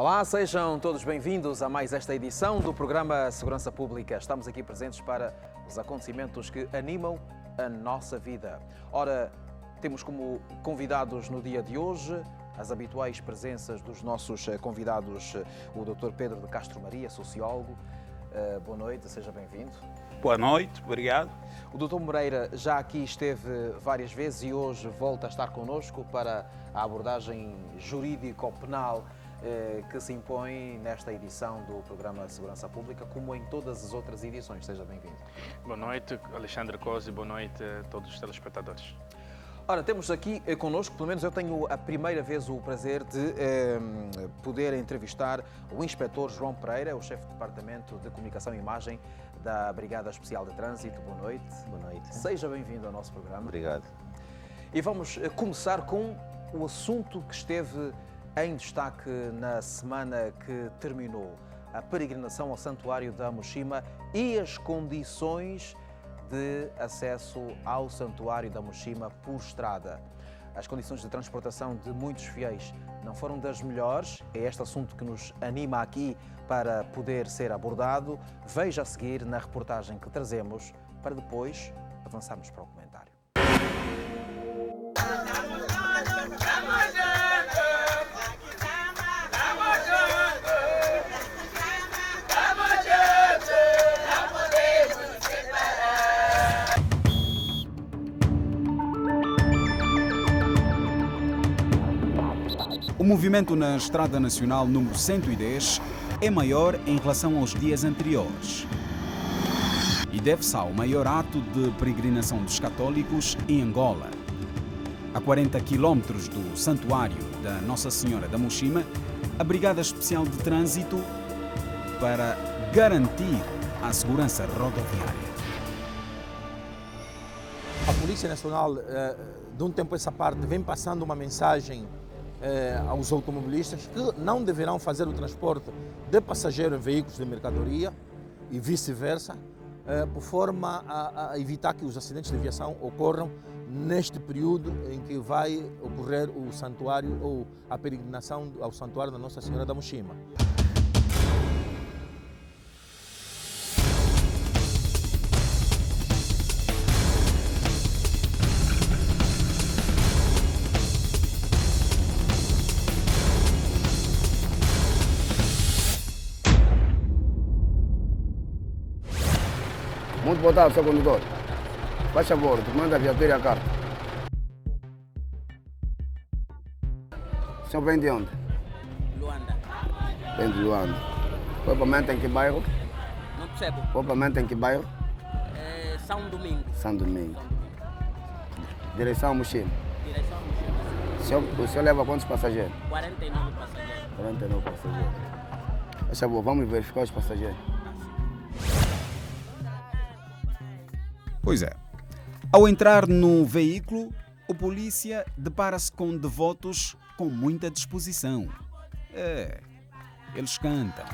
Olá, sejam todos bem-vindos a mais esta edição do programa Segurança Pública. Estamos aqui presentes para os acontecimentos que animam a nossa vida. Ora, temos como convidados no dia de hoje as habituais presenças dos nossos convidados, o Dr. Pedro de Castro Maria, sociólogo. Boa noite, seja bem-vindo. Boa noite, obrigado. O Dr. Moreira já aqui esteve várias vezes e hoje volta a estar connosco para a abordagem jurídico-penal que se impõe nesta edição do programa de Segurança Pública, como em todas as outras edições. Seja bem-vindo. Boa noite, Alexandre Cosi, boa noite a todos os telespectadores. Ora, temos aqui connosco, pelo menos eu tenho a primeira vez o prazer de poder entrevistar o inspetor João Pereira, o chefe de Departamento de Comunicação e Imagem da Brigada Especial de Trânsito. Boa noite. Boa noite. Seja bem-vindo ao nosso programa. Obrigado. E vamos começar com o assunto que esteve em destaque na semana que terminou: a peregrinação ao Santuário da Mochima e as condições de acesso ao Santuário da Mochima por estrada. As condições de transportação de muitos fiéis não foram das melhores. É este assunto que nos anima aqui para poder ser abordado. Veja a seguir na reportagem que trazemos, para depois avançarmos para o comentário. O movimento na Estrada Nacional número 110 é maior em relação aos dias anteriores e deve-se ao maior ato de peregrinação dos católicos em Angola. A 40 quilómetros do Santuário da Nossa Senhora da Mochima, a Brigada Especial de Trânsito para garantir a segurança rodoviária. A Polícia Nacional, de um tempo a essa parte, vem passando uma mensagem aos automobilistas que não deverão fazer o transporte de passageiro em veículos de mercadoria e vice-versa, por forma a evitar que os acidentes de viação ocorram neste período em que vai ocorrer o santuário ou a peregrinação ao Santuário da Nossa Senhora da Mochima. Muito boa tarde, seu condutor. Faz favor, manda a viatura e a carta. O senhor vem de onde? Luanda. Vem de Luanda. Propriamente em que bairro? Não percebo. Propriamente em que bairro? É São Domingo. São Domingo. Direção Mochima. Direção Mochima. O senhor leva quantos passageiros? 49 passageiros. 49 passageiros. Faz favor, vamos verificar os passageiros. Pois é. Ao entrar no veículo, o polícia depara-se com devotos com muita disposição. Eles cantam.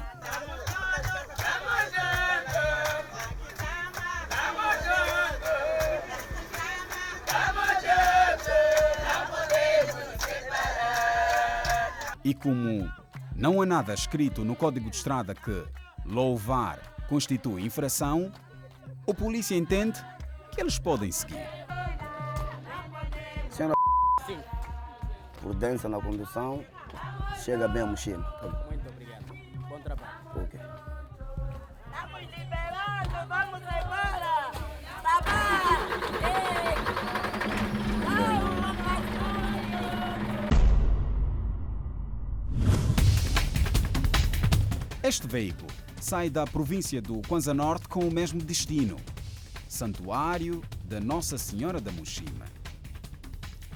E como não há nada escrito no Código de Estrada que louvar constitui infração, o polícia entende que eles podem seguir. Senhora, Sim. prudência na condução, chega bem a Mochima. Muito obrigado. Bom trabalho. Ok. Estamos liberando, vamos embora! Babá! Este veículo sai da província do Kwanza Norte com o mesmo destino: Santuário da Nossa Senhora da Mochima.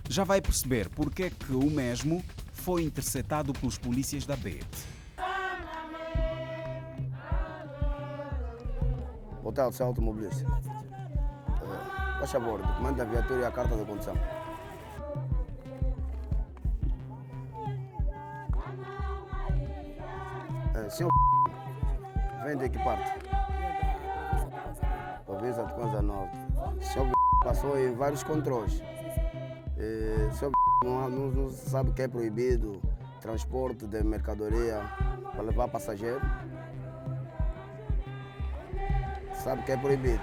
Já vai perceber porque é que o mesmo foi interceptado pelos polícias da BET. Boa tarde, senhor automobilista. Faz favor, documento a viatura e a carta de condução. Senhor, vem de que parte? Província de Kwanza Norte. O senhor passou em vários controles. O senhor não sabe o que é proibido, transporte de mercadoria para levar passageiro. Sabe que é proibido.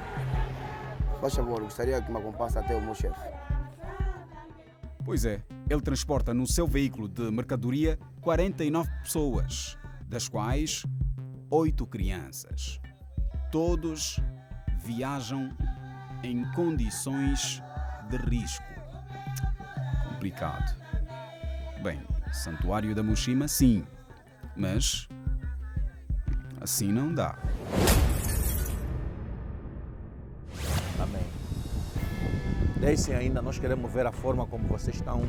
Por favor, gostaria que me acompanhasse até o meu chefe. Pois é, ele transporta no seu veículo de mercadoria 49 pessoas, das quais 8 crianças. Todos viajam em condições de risco. Complicado. Bem, Santuário da Mushima, sim, mas assim não dá. Amém. Deixem ainda, nós queremos ver a forma como vocês estão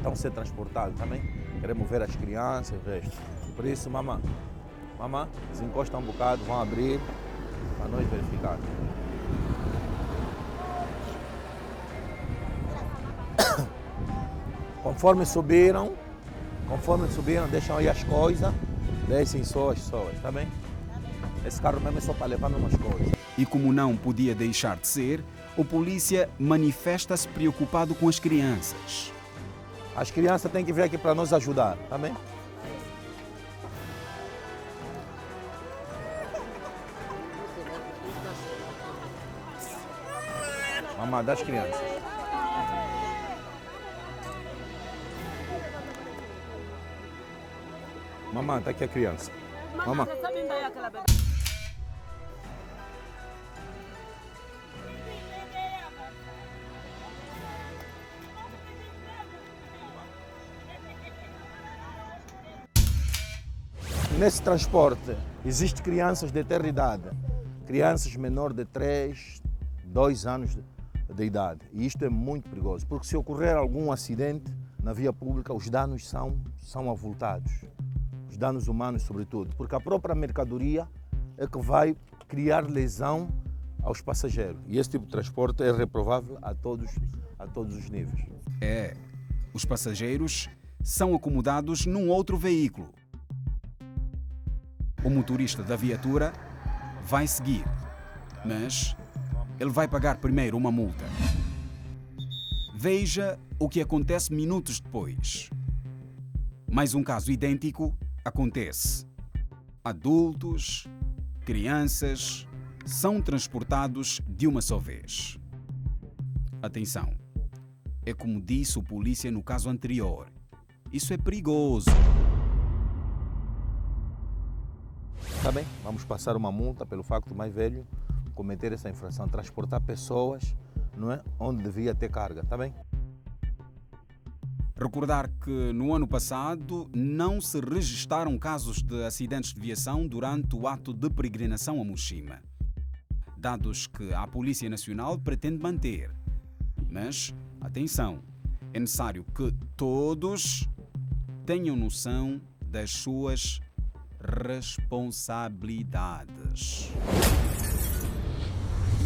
a ser transportados também. Queremos ver as crianças, o resto. Por isso, mamãe, se encostam um bocado, vão abrir para nós verificar. Conforme subiram, deixam aí as coisas, descem só as pessoas, tá bem? Esse carro mesmo é só para levar umas coisas. E como não podia deixar de ser, o polícia manifesta-se preocupado com as crianças. As crianças têm que vir aqui para nos ajudar, tá bem? Mamãe, das crianças. Mamãe, tá aqui a criança. Mamãe. Nesse transporte existem crianças de terra idade, crianças menor de 3, 2 anos de idade. E isto é muito perigoso, porque se ocorrer algum acidente na via pública, os danos são avultados. Os danos humanos, sobretudo, porque a própria mercadoria é que vai criar lesão aos passageiros. E esse tipo de transporte é reprovável a todos os níveis. Os passageiros são acomodados num outro veículo. O motorista da viatura vai seguir, mas ele vai pagar primeiro uma multa. Veja o que acontece minutos depois. Mais um caso idêntico acontece. Adultos, crianças são transportados de uma só vez. Atenção, é como disse o polícia no caso anterior. Isso é perigoso. Tá bem? Vamos passar uma multa pelo facto mais velho cometer essa infração, transportar pessoas, não é, onde devia ter carga, tá bem? Recordar que no ano passado não se registaram casos de acidentes de viação durante o ato de peregrinação a Mushima. Dados que a Polícia Nacional pretende manter. Mas, atenção, é necessário que todos tenham noção das suas responsabilidades.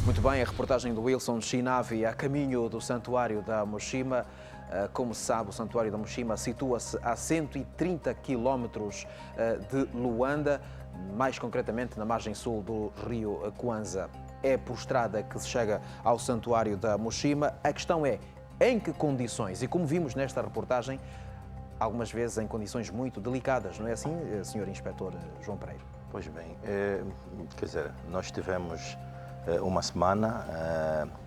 Muito bem, a reportagem do Wilson Chinavi a caminho do Santuário da Mushima. Como se sabe, o Santuário da Mushima situa-se a 130 quilómetros de Luanda, mais concretamente na margem sul do rio Kwanza. É por estrada que se chega ao Santuário da Mushima. A questão é em que condições, e como vimos nesta reportagem, algumas vezes em condições muito delicadas, não é assim, Sr. Inspetor João Pereira? Pois bem, quer dizer, nós tivemos uma semana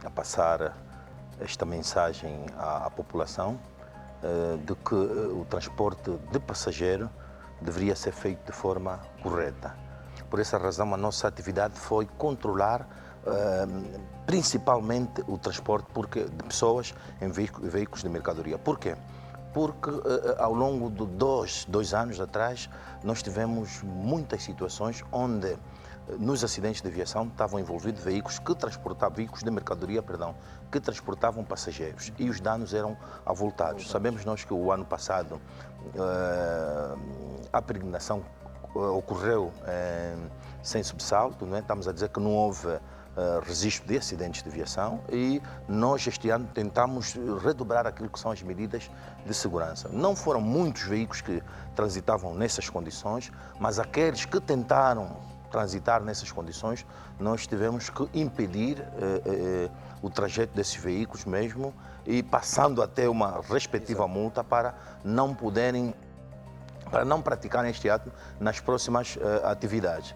a passar esta mensagem à população de que o transporte de passageiro deveria ser feito de forma correta. Por essa razão, a nossa atividade foi controlar principalmente o transporte de pessoas em veículos de mercadoria. Por quê? Porque ao longo de dois anos atrás nós tivemos muitas situações onde nos acidentes de aviação estavam envolvidos veículos de mercadoria, que transportavam passageiros e os danos eram avultados. Sabemos nós que o ano passado a peregrinação ocorreu sem sobressalto, não é? Estamos a dizer que não houve registro de acidentes de aviação e nós este ano tentamos redobrar aquilo que são as medidas de segurança. Não foram muitos veículos que transitavam nessas condições, mas aqueles que tentaram transitar nessas condições, nós tivemos que impedir o trajeto desses veículos mesmo e passando até uma respectiva multa para não poderem para não praticarem este ato nas próximas atividades.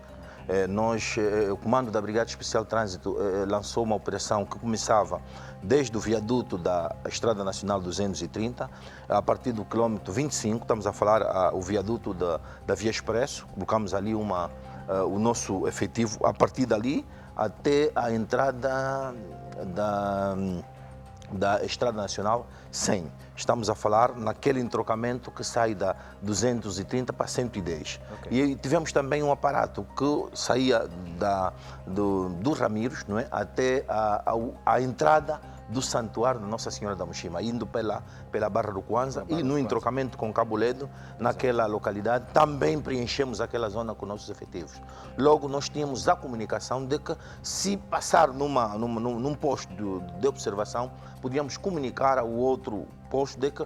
O Comando da Brigada Especial de Trânsito lançou uma operação que começava desde o viaduto da Estrada Nacional 230, a partir do quilômetro 25, estamos a falar o viaduto da Via Expresso, colocamos ali o nosso efetivo a partir dali até a entrada da Estrada Nacional 100. Estamos a falar naquele entrocamento que sai da 230 para 110. Okay. E tivemos também um aparato que saía do Ramires, não é? Até a entrada do Santuário da Nossa Senhora da Mochima, indo pela Barra do Kwanza e no entrocamento com Cabo Ledo, naquela localidade, também preenchemos aquela zona com nossos efetivos. Logo, nós tínhamos a comunicação de que, se passar num posto de observação, podíamos comunicar ao outro posto de que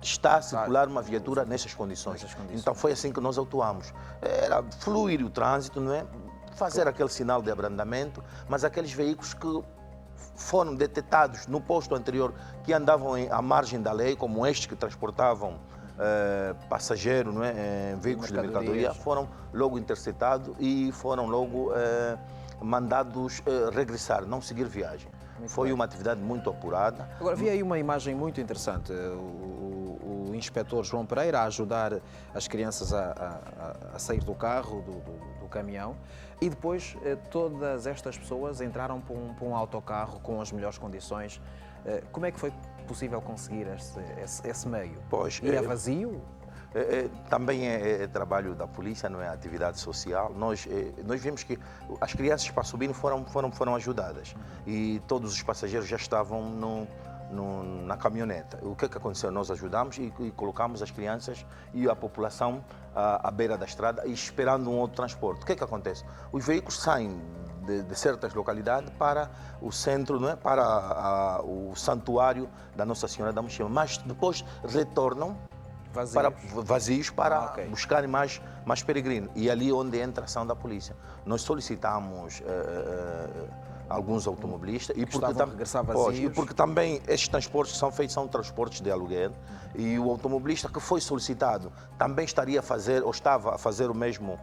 está a circular uma viatura nessas condições. Então foi assim que nós atuamos. Era fluir o trânsito, não é? Fazer aquele sinal de abrandamento, mas aqueles veículos que foram detectados no posto anterior, que andavam à margem da lei, como estes que transportavam passageiros, não é? Veículos de mercadoria, foram logo interceptados e foram logo mandados regressar, não seguir viagem. Foi uma atividade muito apurada. Agora, vi aí uma imagem muito interessante. O inspetor João Pereira a ajudar as crianças a sair do carro, do caminhão, e depois todas estas pessoas entraram para um autocarro com as melhores condições. Como é que foi possível conseguir esse meio? Pois, e é vazio? Também é trabalho da polícia, não é? Atividade social. Nós vimos que as crianças para subir foram ajudadas e todos os passageiros já estavam na caminhoneta. O que aconteceu? Nós ajudamos e colocamos as crianças e a população à beira da estrada e esperando um outro transporte. O que acontece? Os veículos saem de certas localidades para o centro, não é? Para o santuário da Nossa Senhora da Mochima, mas depois retornam vazios para buscarem mais peregrinos. E ali onde entra a ação da polícia. Nós solicitamos alguns automobilistas e porque também estes transportes que são feitos são transportes de aluguel e o automobilista que foi solicitado também estaria a fazer ou estava a fazer o mesmo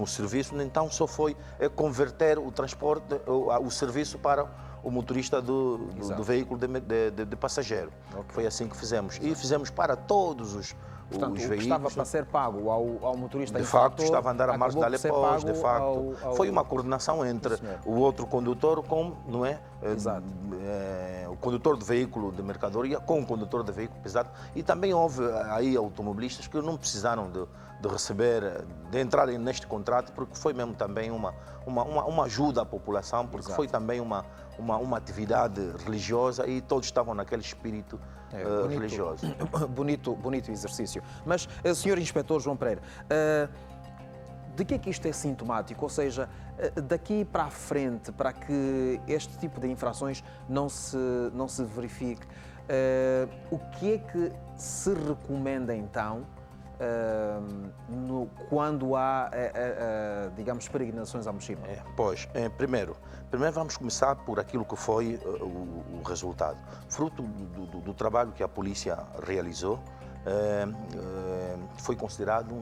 serviço, então só foi converter o transporte, o serviço para o motorista do veículo de passageiro. Foi assim que fizemos. Exato. E fizemos para todos os Portanto, os o veículos. Que estava para ser pago ao motorista de facto, estava a andar a margem da Lepós, de facto. Foi uma coordenação entre o outro condutor com, não é? Exato. O condutor de veículo de mercadoria com o condutor de veículo pesado. E também houve aí automobilistas que não precisaram de receber, de entrarem neste contrato, porque foi mesmo também uma ajuda à população, porque Exato. Foi também uma atividade religiosa e todos estavam naquele espírito religioso. Bonito exercício. Mas, Sr. Inspetor João Pereira, de que é que isto é sintomático? Ou seja, daqui para a frente, para que este tipo de infrações não se verifique, o que é que se recomenda então quando há, digamos, peregrinações à Mochima? Primeiro vamos começar por aquilo que foi o resultado. Fruto do trabalho que a polícia realizou, foi considerado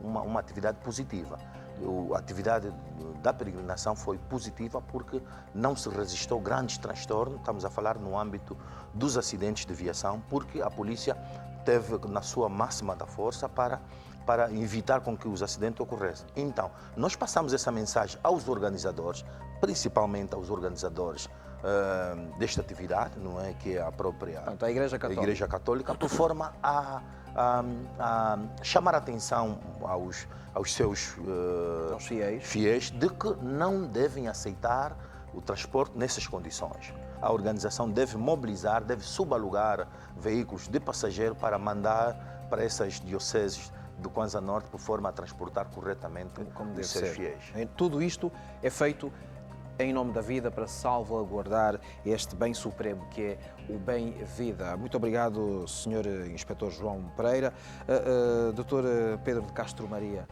uma atividade positiva. A atividade da peregrinação foi positiva porque não se registrou grandes transtornos, estamos a falar no âmbito dos acidentes de viação, porque a polícia teve na sua máxima da força para evitar com que os acidentes ocorressem. Então, nós passamos essa mensagem aos organizadores, principalmente aos organizadores desta atividade, não é, que é a própria a Igreja Católica, por forma a chamar a atenção aos seus fiéis de que não devem aceitar o transporte nessas condições. A organização deve mobilizar, deve subalugar veículos de passageiro para mandar para essas dioceses do Kwanza Norte por forma a transportar corretamente os seus fiéis. Tudo isto é feito em nome da vida para salvaguardar este bem supremo que é o bem-vida. Muito obrigado, Sr. Inspetor João Pereira. Dr. Pedro de Castro Maria,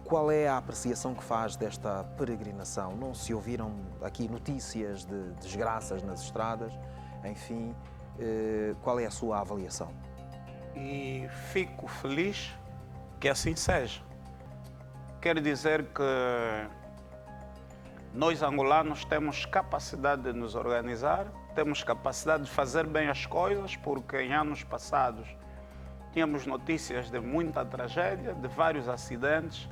qual é a apreciação que faz desta peregrinação? Não se ouviram aqui notícias de desgraças nas estradas? Enfim, qual é a sua avaliação? e fico feliz que assim seja. Quer dizer que nós angolanos temos capacidade de nos organizar, temos capacidade de fazer bem as coisas, porque em anos passados tínhamos notícias de muita tragédia, de vários acidentes.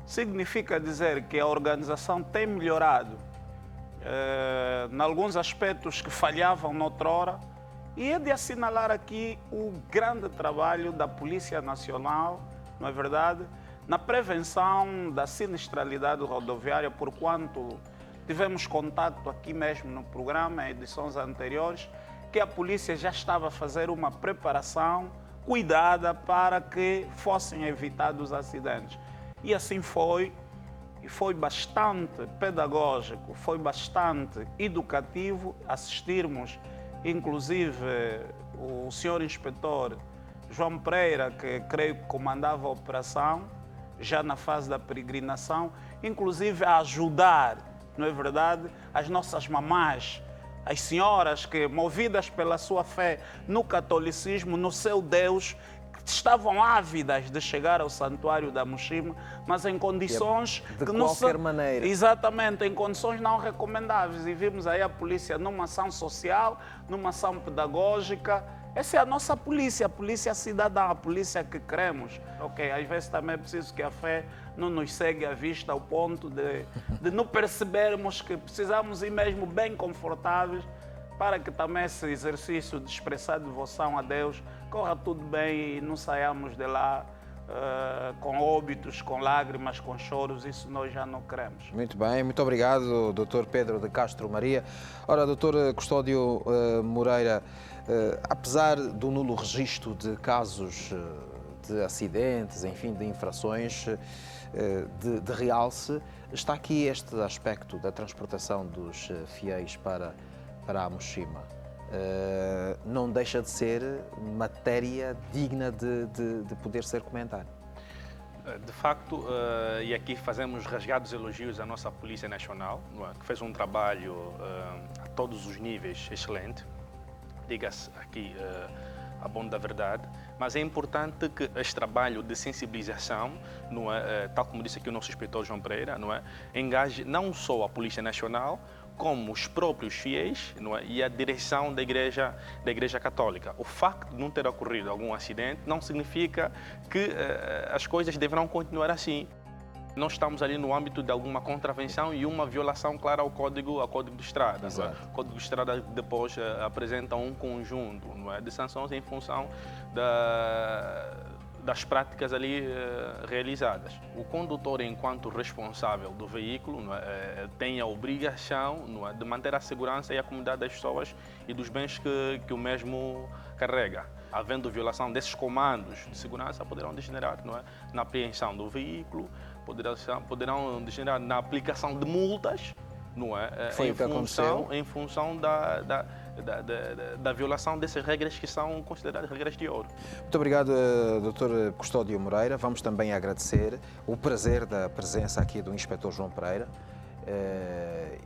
Significa dizer que a organização tem melhorado em alguns aspectos que falhavam noutrora, e é de assinalar aqui o grande trabalho da Polícia Nacional, não é verdade, na prevenção da sinistralidade rodoviária, porquanto tivemos contato aqui mesmo no programa, em edições anteriores, que a polícia já estava a fazer uma preparação cuidada para que fossem evitados acidentes. E assim foi, e foi bastante pedagógico, foi bastante educativo assistirmos, inclusive, o senhor inspetor João Pereira, que creio que comandava a operação, já na fase da peregrinação, inclusive a ajudar, não é verdade, as nossas mamás, as senhoras que, movidas pela sua fé no catolicismo, no seu Deus, estavam ávidas de chegar ao santuário da Mushima, mas em condições de que qualquer maneira. Exatamente, em condições não recomendáveis. E vimos aí a polícia numa ação social, numa ação pedagógica. Essa é a nossa polícia, a polícia cidadã, a polícia que queremos. Ok, às vezes também é preciso que a fé não nos segue à vista ao ponto de não percebermos que precisamos ir mesmo bem confortáveis para que também esse exercício de expressar devoção a Deus corra tudo bem e não saiamos de lá com óbitos, com lágrimas, com choros. Isso nós já não queremos. Muito bem, muito obrigado, Dr. Pedro de Castro Maria. Ora, Dr. Custódio Moreira, apesar do nulo registro de casos de acidentes, enfim, de infrações de realce, está aqui este aspecto da transportação dos fiéis para a Mushima. Não deixa de ser matéria digna de poder ser comentada. De facto, e aqui fazemos rasgados elogios à nossa Polícia Nacional, que fez um trabalho a todos os níveis excelente. Diga-se aqui a bom da verdade, mas é importante que este trabalho de sensibilização, não é, tal como disse aqui o nosso inspetor João Pereira, não é, engaje não só a Polícia Nacional, como os próprios fiéis, não é, e a direção da Igreja Católica. O facto de não ter ocorrido algum acidente não significa que as coisas deverão continuar assim. Nós estamos ali no âmbito de alguma contravenção e uma violação clara ao Código de Estrada. Não é? O Código de Estrada depois apresenta um conjunto, não é, de sanções em função das práticas ali realizadas. O condutor, enquanto responsável do veículo, não é, tem a obrigação, não é, de manter a segurança e a comunidade das pessoas e dos bens que o mesmo carrega. Havendo violação desses comandos de segurança, poderão degenerar, não é, na apreensão do veículo, poderão degenerar na aplicação de multas, não é, em função da violação dessas regras que são consideradas regras de ouro. Muito obrigado, Dr. Custódio Moreira. Vamos também agradecer o prazer da presença aqui do Inspetor João Pereira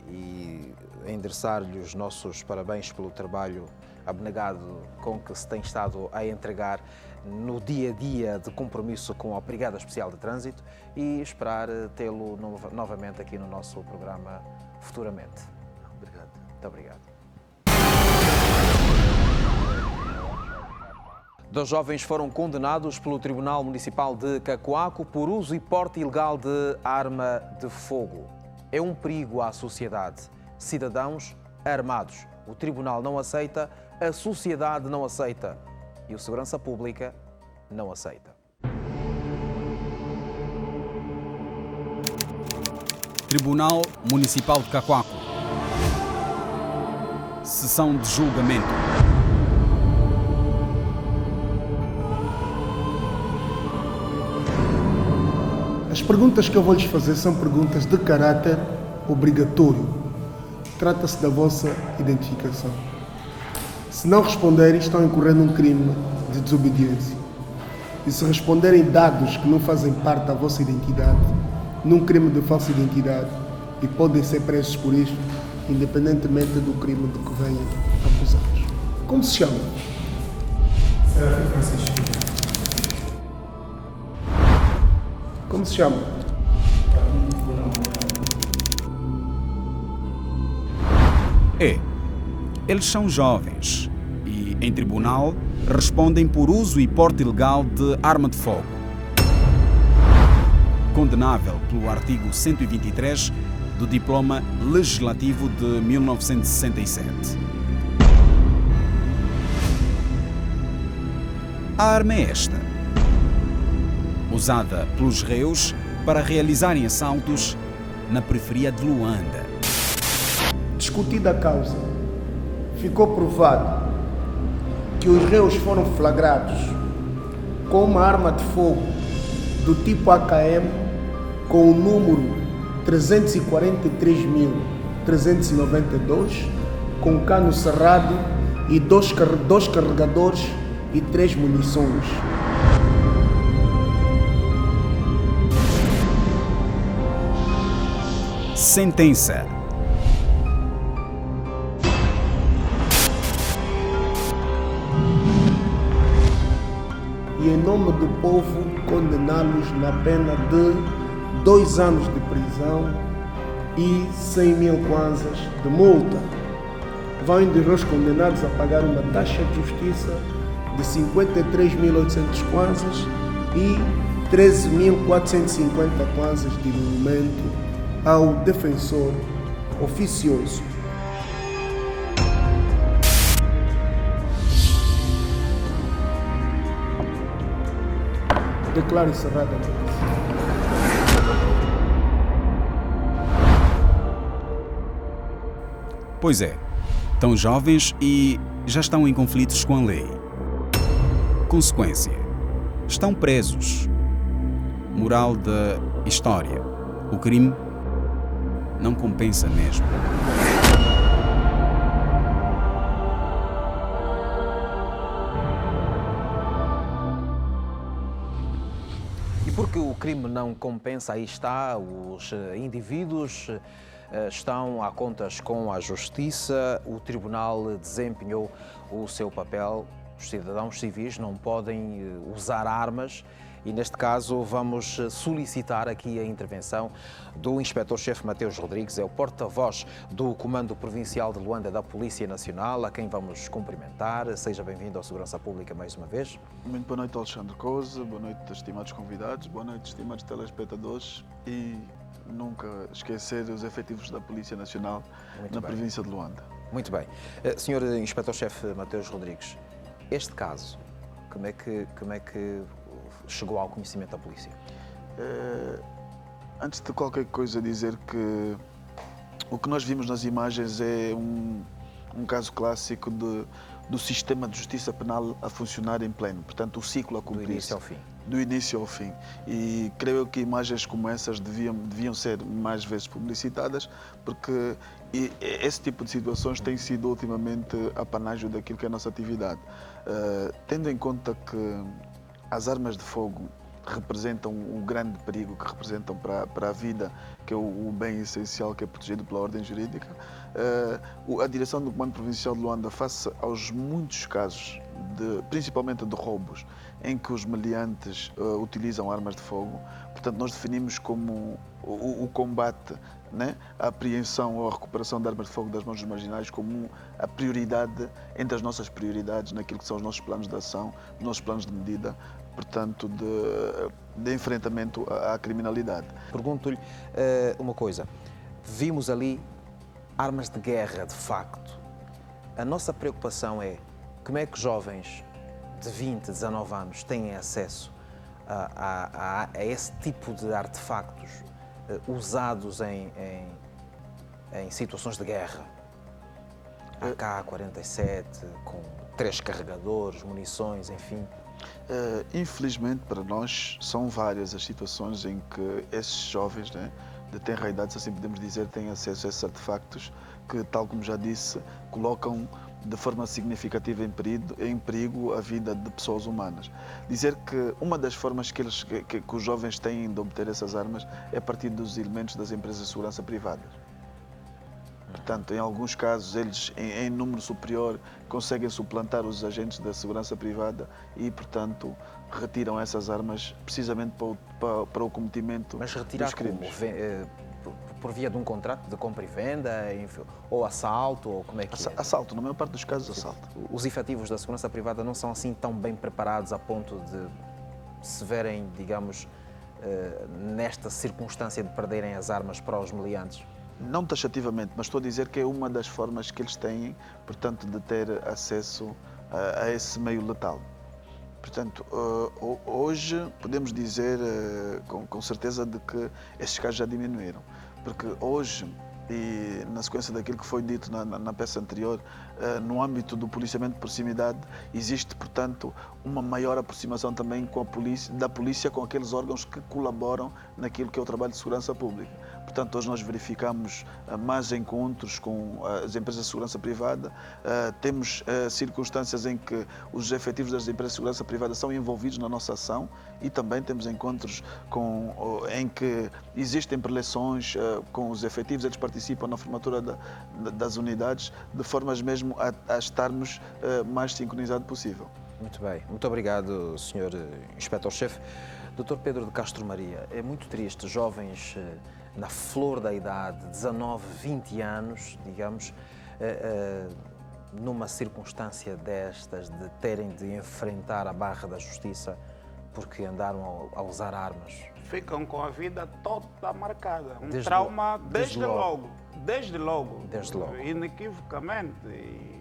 e endereçar-lhe os nossos parabéns pelo trabalho abnegado com que se tem estado a entregar no dia a dia de compromisso com a Brigada Especial de Trânsito e esperar tê-lo novamente aqui no nosso programa futuramente. Obrigado. Muito obrigado. 2 jovens foram condenados pelo Tribunal Municipal de Cacoaco por uso e porte ilegal de arma de fogo. É um perigo à sociedade. Cidadãos armados. O Tribunal não aceita, a sociedade não aceita e o Segurança Pública não aceita. Tribunal Municipal de Cacoaco. Sessão de julgamento. As perguntas que eu vou lhes fazer são perguntas de caráter obrigatório. Trata-se da vossa identificação. Se não responderem, estão incorrendo um crime de desobediência. E se responderem dados que não fazem parte da vossa identidade, num crime de falsa identidade, e podem ser presos por isto, independentemente do crime de que venham acusados. Como se chama? Serafim Francisco. Como se chama? Eles são jovens e, em tribunal, respondem por uso e porte ilegal de arma de fogo. Condenável pelo artigo 123 do Diploma Legislativo de 1967. A arma é esta, usada pelos réus para realizarem assaltos na periferia de Luanda. Discutida a causa, ficou provado que os réus foram flagrados com uma arma de fogo do tipo AKM com o número 343.392, com cano cerrado e dois carregadores e 3 munições. Sentença. E em nome do povo condená-los na pena de 2 anos de prisão e 100 mil kwanzas de multa. Vão indirigir os condenados a pagar uma taxa de justiça de 53.800 kwanzas e 13.450 kwanzas de emolumento ao defensor oficioso. Declaro encerrada a audiência. Pois é, tão jovens e já estão em conflitos com a lei. Consequência, estão presos. Moral da história, o crime não compensa mesmo. E porque o crime não compensa, aí está, os indivíduos estão a contas com a justiça, o tribunal desempenhou o seu papel, os cidadãos civis não podem usar armas e, neste caso, vamos solicitar aqui a intervenção do Inspetor-Chefe Mateus Rodrigues, é o porta-voz do Comando Provincial de Luanda da Polícia Nacional, a quem vamos cumprimentar. Seja bem-vindo ao Segurança Pública mais uma vez. Muito boa noite, Alexandre Cousa, boa noite, estimados convidados, boa noite, estimados telespectadores e nunca esquecer os efetivos da Polícia Nacional na província de Luanda. Muito bem. Senhor Inspetor-Chefe Mateus Rodrigues, este caso, como é que chegou ao conhecimento da polícia? Antes de qualquer coisa dizer que o que nós vimos nas imagens é um caso clássico do sistema de justiça penal a funcionar em pleno, portanto o ciclo a cumprir. Do início ao fim. Do início ao fim. E creio que imagens como essas deviam ser mais vezes publicitadas, porque esse tipo de situações tem sido ultimamente apanágio daquilo que é a nossa atividade. Tendo em conta que as armas de fogo representam o grande perigo que representam para a vida, que é o bem essencial que é protegido pela ordem jurídica, a direção do Comando Provincial de Luanda, face aos muitos casos, principalmente de roubos, em que os meliantes utilizam armas de fogo, portanto nós definimos como o combate, né, a apreensão ou a recuperação de armas de fogo das mãos dos marginais como a prioridade entre as nossas prioridades naquilo que são os nossos planos de ação, os nossos planos de medida, portanto, de enfrentamento à criminalidade. Pergunto-lhe uma coisa. Vimos ali armas de guerra, de facto. A nossa preocupação é como é que jovens de 20, 19 anos têm acesso a esse tipo de artefactos usados em situações de guerra. AK-47, com 3 carregadores, munições, enfim. Infelizmente para nós são várias as situações em que esses jovens, né, de tenra idade, se assim podemos dizer, têm acesso a esses artefactos que, tal como já disse, colocam de forma significativa em perigo a vida de pessoas humanas. Dizer que uma das formas que os jovens têm de obter essas armas é a partir dos elementos das empresas de segurança privadas. Portanto, em alguns casos, eles, em número superior, conseguem suplantar os agentes da segurança privada e, portanto, retiram essas armas precisamente para o cometimento Mas retirar dos crimes. Por via de um contrato de compra e venda, ou assalto, ou como é que é? Assalto, na maior parte dos casos, assalto. Os efetivos da segurança privada não são assim tão bem preparados a ponto de se verem, digamos, nesta circunstância de perderem as armas para os meliantes? Não taxativamente, mas estou a dizer que é uma das formas que eles têm, portanto, de ter acesso a esse meio letal. Portanto, hoje podemos dizer com certeza de que esses casos já diminuíram, porque hoje, e na sequência daquilo que foi dito na peça anterior, no âmbito do policiamento de proximidade, existe, portanto, uma maior aproximação também da polícia com aqueles órgãos que colaboram naquilo que é o trabalho de segurança pública. Portanto, hoje nós verificamos mais encontros com as empresas de segurança privada, temos circunstâncias em que os efetivos das empresas de segurança privada são envolvidos na nossa ação e também temos encontros em que existem preleções com os efetivos, eles participam na formatura das unidades, de formas mesmo a estarmos mais sincronizados possível. Muito bem, muito obrigado, Sr. Inspetor-Chefe. Dr. Pedro de Castro Maria, é muito triste, jovens na flor da idade, 19, 20 anos, digamos, numa circunstância destas, de terem de enfrentar a barra da justiça porque andaram a usar armas. Ficam com a vida toda marcada. Trauma desde logo. Desde logo. Inequivocamente.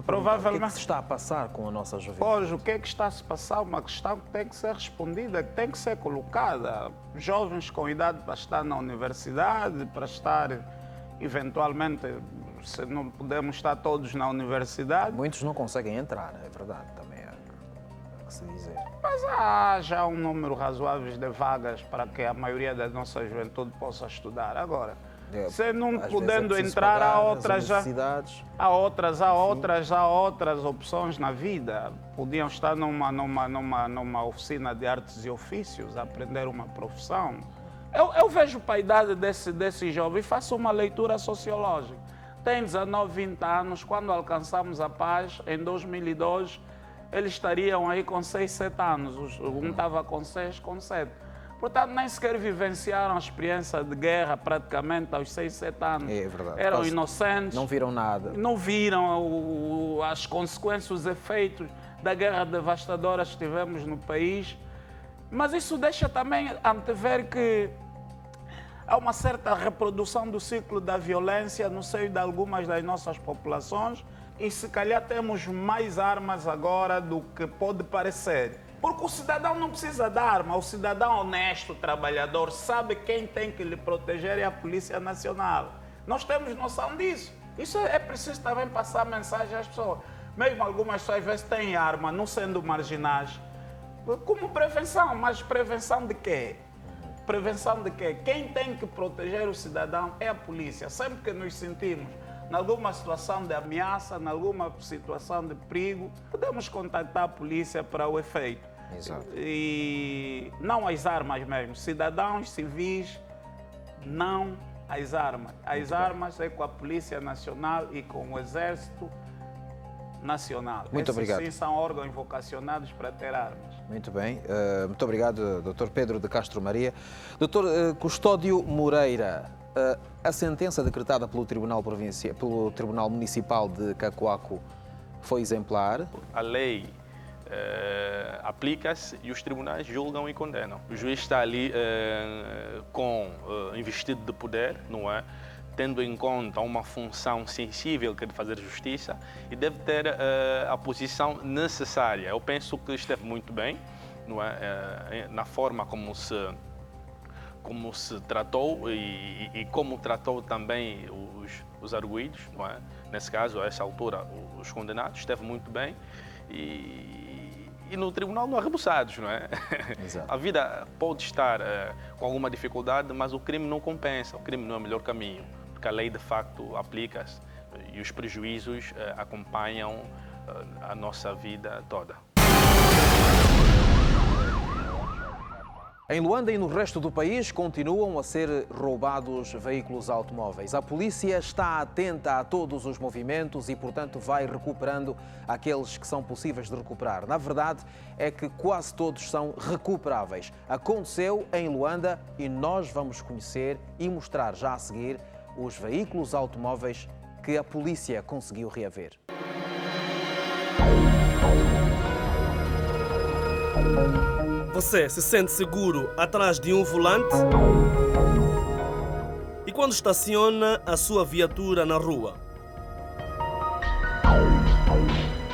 Provavelmente. O que é que se está a passar com a nossa juventude? Pois, o que é que está a se passar? Uma questão que tem que ser respondida, que tem que ser colocada. Jovens com idade para estar na universidade, para estar, eventualmente, se não podemos estar todos na universidade. Muitos não conseguem entrar, é verdade, também é o que se dizer. Mas há já um número razoável de vagas para que a maioria da nossa juventude possa estudar. Agora, se não podendo entrar, há outras opções na vida. Podiam estar numa oficina de artes e ofícios, aprender uma profissão. Eu vejo para a idade desse jovem e faço uma leitura sociológica. Tem 19, 20 anos, quando alcançamos a paz, em 2002, eles estariam aí com 6, 7 anos. Um estava com 6, com 7. Portanto, nem sequer vivenciaram a experiência de guerra praticamente aos 6, 7 anos. É verdade. Eram inocentes. Não viram nada. Não viram as consequências, os efeitos da guerra devastadora que tivemos no país. Mas isso deixa também antever que há uma certa reprodução do ciclo da violência no seio de algumas das nossas populações e se calhar temos mais armas agora do que pode parecer. Porque o cidadão não precisa de arma, o cidadão honesto, trabalhador, sabe quem tem que lhe proteger é a Polícia Nacional. Nós temos noção disso. Isso é preciso também passar mensagem às pessoas. Mesmo algumas pessoas às vezes têm arma, não sendo marginais, como prevenção, mas prevenção de quê? Prevenção de quê? Quem tem que proteger o cidadão é a polícia. Sempre que nos sentimos em alguma situação de ameaça, em alguma situação de perigo, podemos contactar a polícia para o efeito. Exato. E não as armas mesmo. Cidadãos civis, não as armas. As armas é com a Polícia Nacional e com o Exército Nacional. Muito obrigado. Sim, são órgãos vocacionados para ter armas. Muito bem. Muito obrigado, Dr. Pedro de Castro Maria. Dr. Custódio Moreira, a sentença decretada pelo Tribunal Municipal de Cacoaco foi exemplar? A lei aplica-se e os tribunais julgam e condenam. O juiz está ali investido de poder, não é? Tendo em conta uma função sensível que é de fazer justiça e deve ter a posição necessária. Eu penso que esteve muito bem, não é? Na forma como se tratou e como tratou também os arguidos, não é? Nesse caso, a essa altura, os condenados, esteve muito bem e no tribunal não há rebuçados, não é? Exato. A vida pode estar com alguma dificuldade, mas o crime não compensa, o crime não é o melhor caminho, porque a lei de facto aplica-se e os prejuízos acompanham a nossa vida toda. Em Luanda e no resto do país continuam a ser roubados veículos automóveis. A polícia está atenta a todos os movimentos e, portanto, vai recuperando aqueles que são possíveis de recuperar. Na verdade, é que quase todos são recuperáveis. Aconteceu em Luanda e nós vamos conhecer e mostrar já a seguir os veículos automóveis que a polícia conseguiu reaver. Você se sente seguro atrás de um volante? E quando estaciona a sua viatura na rua?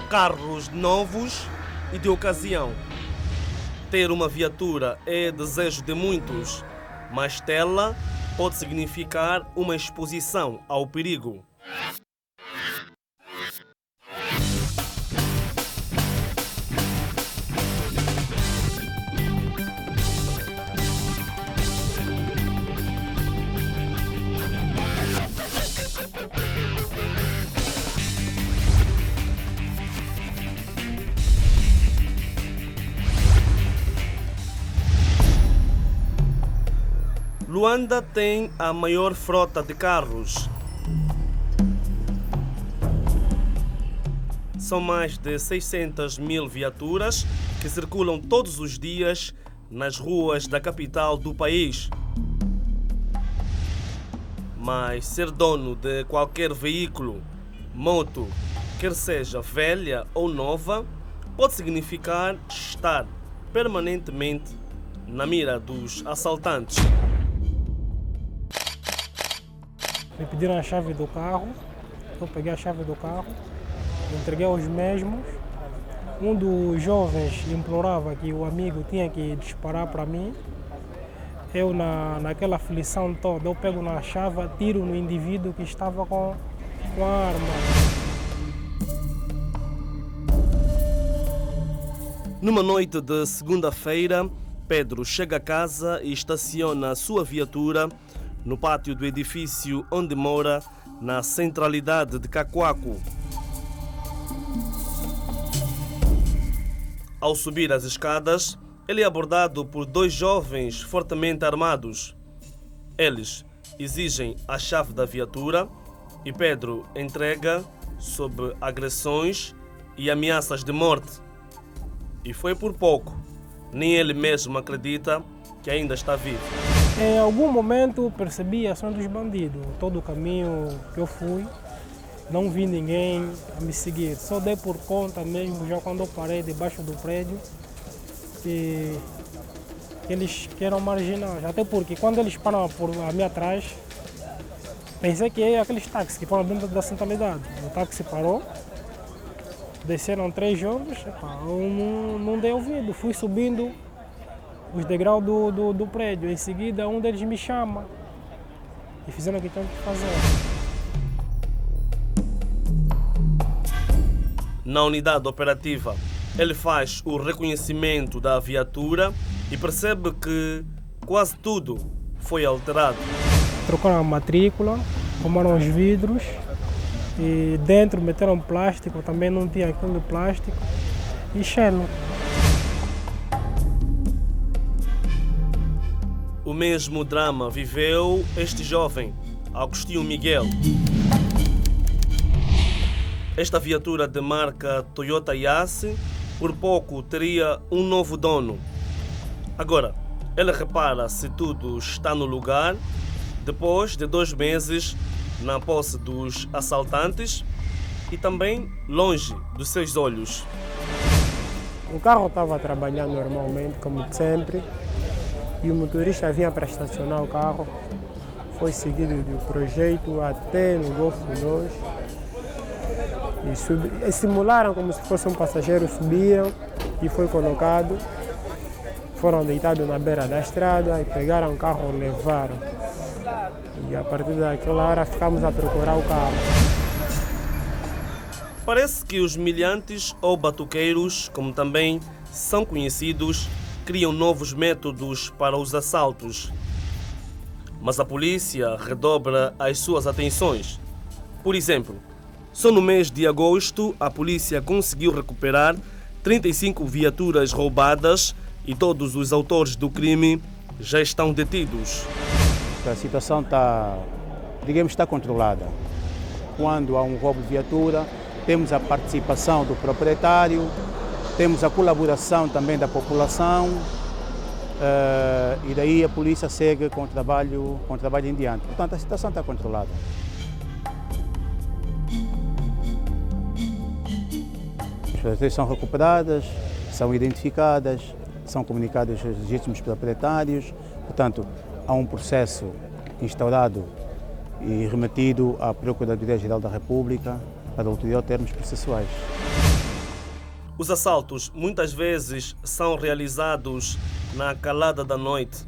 Carros novos e de ocasião. Ter uma viatura é desejo de muitos, mas tê-la pode significar uma exposição ao perigo. Luanda tem a maior frota de carros. São mais de 600 mil viaturas que circulam todos os dias nas ruas da capital do país. Mas ser dono de qualquer veículo, moto, quer seja velha ou nova, pode significar estar permanentemente na mira dos assaltantes. Me pediram a chave do carro, eu peguei a chave do carro, entreguei aos mesmos. Um dos jovens implorava que o amigo tinha que disparar para mim. Eu, naquela aflição toda, eu pego na chave, tiro no indivíduo que estava com a arma. Numa noite de segunda-feira, Pedro chega a casa e estaciona a sua viatura no pátio do edifício onde mora, na centralidade de Cacoaco. Ao subir as escadas, ele é abordado por dois jovens fortemente armados. Eles exigem a chave da viatura e Pedro entrega sob agressões e ameaças de morte. E foi por pouco. Nem ele mesmo acredita que ainda está vivo. Em algum momento percebi a ação dos bandidos. Todo o caminho que eu fui, não vi ninguém a me seguir. Só dei por conta mesmo, já quando eu parei debaixo do prédio, que eles eram marginais. Até porque quando eles param por a mim atrás, pensei que é aqueles táxis que param dentro da centralidade. O táxi parou, desceram 3 jovens, eu não dei ouvido, fui subindo os degraus do prédio. Em seguida, um deles me chama e fizeram o que tinham que fazer. Na unidade operativa, ele faz o reconhecimento da viatura e percebe que quase tudo foi alterado. Trocaram a matrícula, tomaram os vidros e dentro meteram plástico, também não tinha aquele plástico, e xeno. O mesmo drama viveu este jovem, Agostinho Miguel. Esta viatura de marca Toyota Yaris por pouco teria um novo dono. Agora, ele repara se tudo está no lugar depois de 2 meses na posse dos assaltantes e também longe dos seus olhos. O carro estava trabalhando normalmente, como sempre, e o motorista vinha para estacionar o carro. Foi seguido do projeto até no Golfo 2. E simularam como se fosse um passageiro, subiram e foi colocado. Foram deitados na beira da estrada e pegaram o carro e levaram. E a partir daquela hora ficamos a procurar o carro. Parece que os milhantes ou batuqueiros, como também são conhecidos, criam novos métodos para os assaltos. Mas a polícia redobra as suas atenções. Por exemplo, só no mês de agosto a polícia conseguiu recuperar 35 viaturas roubadas e todos os autores do crime já estão detidos. A situação está controlada. Quando há um roubo de viatura, temos a participação do proprietário, temos a colaboração também da população e daí a polícia segue com o trabalho em diante. Portanto, a situação está controlada. As viaturas são recuperadas, são identificadas, são comunicadas aos legítimos proprietários. Portanto, há um processo instaurado e remetido à Procuradoria-Geral da República para ulterior termos processuais. Os assaltos muitas vezes são realizados na calada da noite.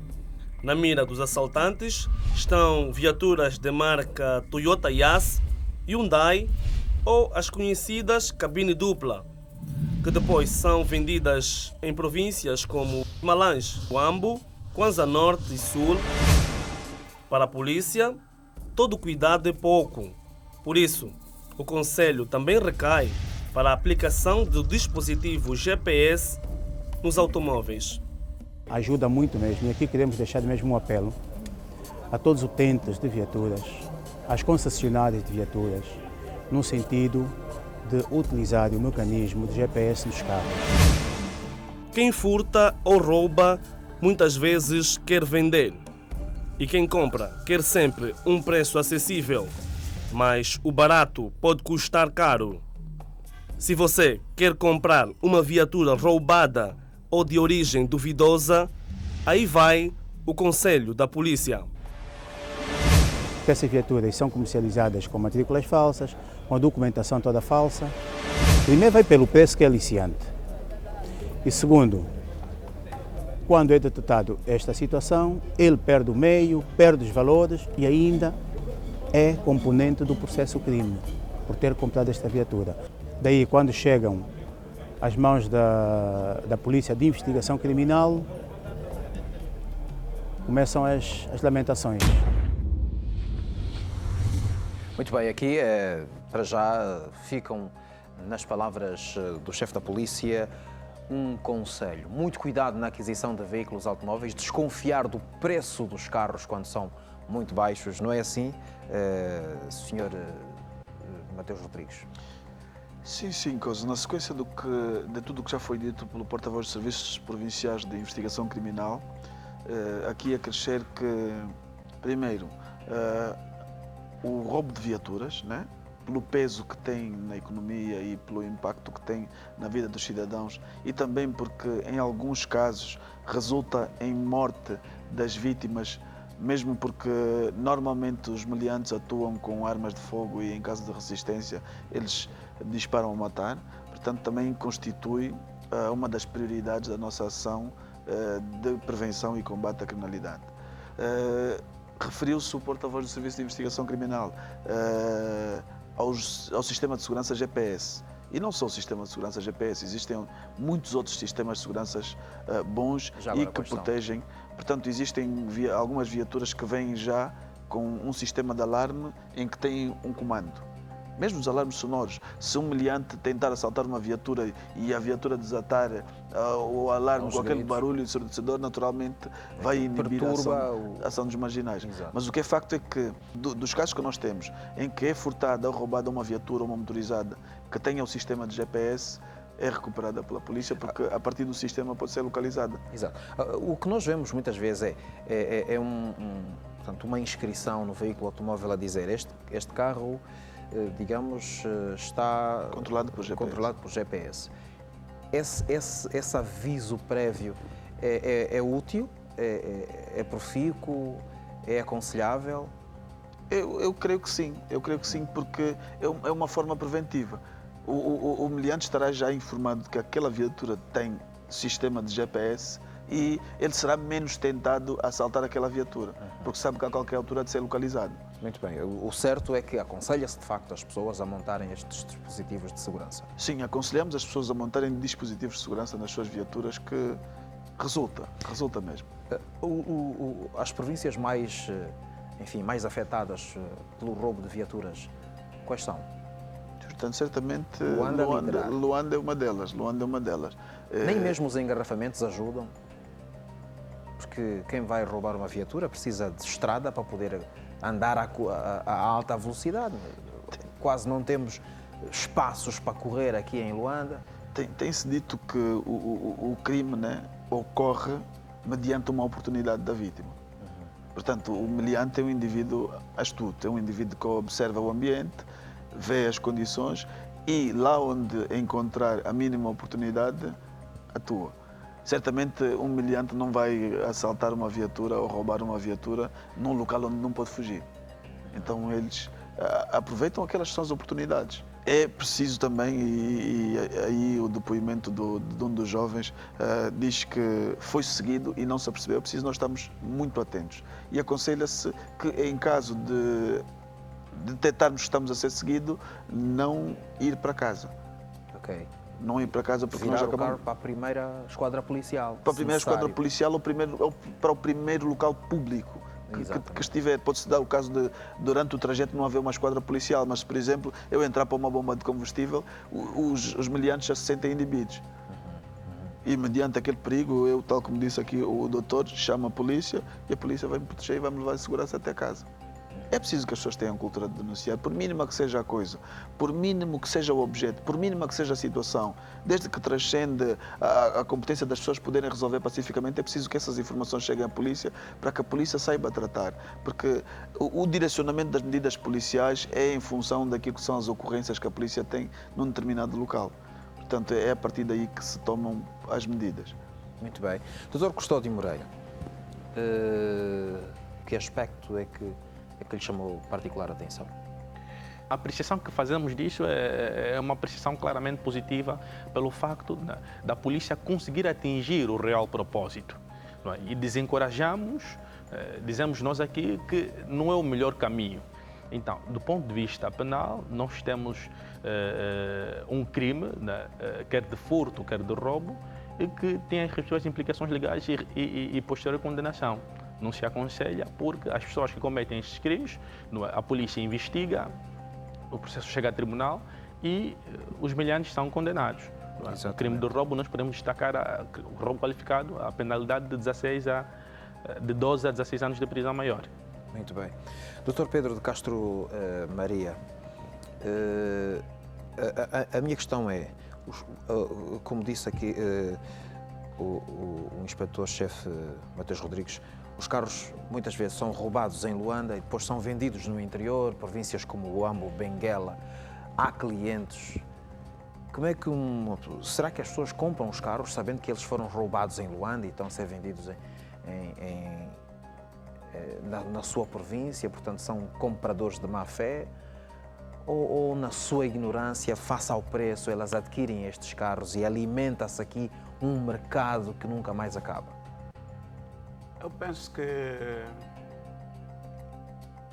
Na mira dos assaltantes estão viaturas de marca Toyota Yaris, Hyundai ou as conhecidas cabine dupla, que depois são vendidas em províncias como Malange, Huambo, Kwanza Norte e Sul. Para a polícia, todo cuidado é pouco. Por isso, o Conselho também recai para a aplicação do dispositivo GPS nos automóveis. Ajuda muito mesmo, e aqui queremos deixar mesmo um apelo a todos os utentes de viaturas, às concessionárias de viaturas, no sentido de utilizar o mecanismo de GPS nos carros. Quem furta ou rouba muitas vezes quer vender. E quem compra quer sempre um preço acessível, mas o barato pode custar caro. Se você quer comprar uma viatura roubada ou de origem duvidosa, aí vai o conselho da polícia. Essas viaturas são comercializadas com matrículas falsas, com a documentação toda falsa. Primeiro vai pelo preço que é aliciante. E segundo, quando é detectado esta situação, ele perde o meio, perde os valores e ainda é componente do processo crime, por ter comprado esta viatura. Daí, quando chegam às mãos da Polícia de Investigação Criminal, começam as lamentações. Muito bem, aqui para já ficam nas palavras do chefe da polícia um conselho. Muito cuidado na aquisição de veículos automóveis, desconfiar do preço dos carros quando são muito baixos, não é assim, Sr. Mateus Rodrigues? Sim, Coso. Na sequência de tudo o que já foi dito pelo porta-voz dos Serviços Provinciais de Investigação Criminal, aqui acrescer que, primeiro, o roubo de viaturas, né? Pelo peso que tem na economia e pelo impacto que tem na vida dos cidadãos e também porque, em alguns casos, resulta em morte das vítimas, mesmo porque normalmente os meliantes atuam com armas de fogo e, em caso de resistência, eles disparam a matar. Portanto, também constitui uma das prioridades da nossa ação de prevenção e combate à criminalidade. Referiu-se o porta-voz do Serviço de Investigação Criminal ao sistema de segurança GPS. E não só o sistema de segurança GPS, existem muitos outros sistemas de segurança bons e que protegem. Portanto, existem algumas viaturas que vêm já com um sistema de alarme em que tem um comando. Mesmo os alarmes sonoros, se um meliante tentar assaltar uma viatura e a viatura desatar o alarme com aquele barulho ensurdecedor, naturalmente vai inibir a ação dos marginais. Exato. Mas o que é facto é que, dos casos que nós temos, em que é furtada ou roubada uma viatura ou uma motorizada que tenha o sistema de GPS, é recuperada pela polícia, porque a partir do sistema pode ser localizada. Exato. O que nós vemos muitas vezes é portanto, uma inscrição no veículo automóvel a dizer este carro, digamos, está controlado por GPS. Esse aviso prévio é útil? É profícuo? É aconselhável? Eu creio que sim, porque é uma forma preventiva. O meliante estará já informado de que aquela viatura tem sistema de GPS e ele será menos tentado a assaltar aquela viatura, porque sabe que a qualquer altura há de ser localizado. Muito bem. O certo é que aconselha-se de facto as pessoas a montarem estes dispositivos de segurança. Sim, aconselhamos as pessoas a montarem dispositivos de segurança nas suas viaturas, que resulta mesmo. As províncias mais afetadas pelo roubo de viaturas, quais são? Portanto, certamente Luanda é uma delas. Nem mesmo os engarrafamentos ajudam? porque quem vai roubar uma viatura precisa de estrada para poder andar a alta velocidade. Quase não temos espaços para correr aqui em Luanda. Tem-se dito que o crime, né, ocorre mediante uma oportunidade da vítima. Portanto, o meliante é um indivíduo astuto, é um indivíduo que observa o ambiente, vê as condições e lá onde encontrar a mínima oportunidade, atua. Certamente um meliante não vai assaltar uma viatura ou roubar uma viatura num local onde não pode fugir. Então eles aproveitam aquelas que são as oportunidades. É preciso também, e aí o depoimento de um dos jovens diz que foi seguido e não se apercebeu. É preciso nós estarmos muito atentos. E aconselha-se que, em caso de detectarmos que estamos a ser seguidos, não ir para casa. Ok. Não ir para casa porque virar nós acabamos... o carro para a primeira esquadra policial. Para a primeira esquadra policial ou para o primeiro local público que estiver. Pode-se dar o caso de, durante o trajeto, não haver uma esquadra policial, mas, por exemplo, eu entrar para uma bomba de combustível, os meliantes já se sentem inibidos. E, mediante aquele perigo, eu, tal como disse aqui o doutor, chamo a polícia e a polícia vai me proteger e vai me levar de segurança até casa. É preciso que as pessoas tenham cultura de denunciar, por mínima que seja a coisa, por mínimo que seja o objeto, por mínima que seja a situação, desde que transcende a competência das pessoas poderem resolver pacificamente, é preciso que essas informações cheguem à polícia para que a polícia saiba tratar, porque o direcionamento das medidas policiais é em função daquilo que são as ocorrências que a polícia tem num determinado local. Portanto, é a partir daí que se tomam as medidas. Muito bem. Doutor Custódio Moreira, que aspecto é que lhe chamou particular atenção? A apreciação que fazemos disso é uma apreciação claramente positiva pelo facto da polícia conseguir atingir o real propósito. Não é? E desencorajamos, dizemos nós aqui que não é o melhor caminho. Então, do ponto de vista penal, nós temos um crime, quer de furto, quer de roubo, que tem as respectivas implicações legais e posterior condenação. Não se aconselha porque as pessoas que cometem esses crimes, a polícia investiga, o processo chega a tribunal e os meliantes são condenados. No crime de roubo, nós podemos destacar o roubo qualificado, a penalidade de 12 a 16 anos de prisão maior. Muito bem. Dr. Pedro de Castro Maria, a minha questão é, como disse aqui o inspetor-chefe Mateus Rodrigues, os carros muitas vezes são roubados em Luanda e depois são vendidos no interior, províncias como Luambo, Benguela. Há clientes. Como é que será que as pessoas compram os carros sabendo que eles foram roubados em Luanda e estão a ser vendidos na sua província, portanto são compradores de má fé? Ou na sua ignorância, face ao preço, elas adquirem estes carros e alimenta-se aqui um mercado que nunca mais acaba? Eu penso que,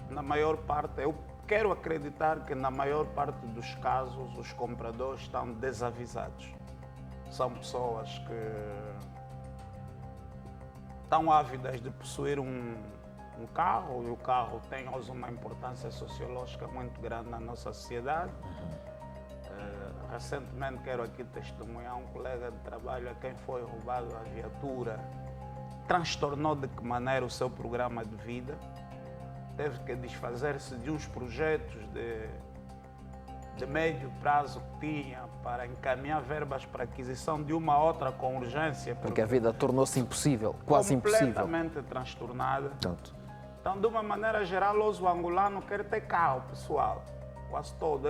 na maior parte, eu quero acreditar que na maior parte dos casos os compradores estão desavisados. São pessoas que estão ávidas de possuir um carro, e o carro tem hoje uma importância sociológica muito grande na nossa sociedade. Recentemente quero aqui testemunhar um colega de trabalho a quem foi roubado a viatura. Transtornou de que maneira o seu programa de vida, teve que desfazer-se de uns projetos de médio prazo que tinha para encaminhar verbas para aquisição de uma outra com urgência. Porque a vida tornou-se impossível, quase impossível. Completamente transtornada. Então, de uma maneira geral, hoje o angolano quer ter carro, pessoal, quase todo,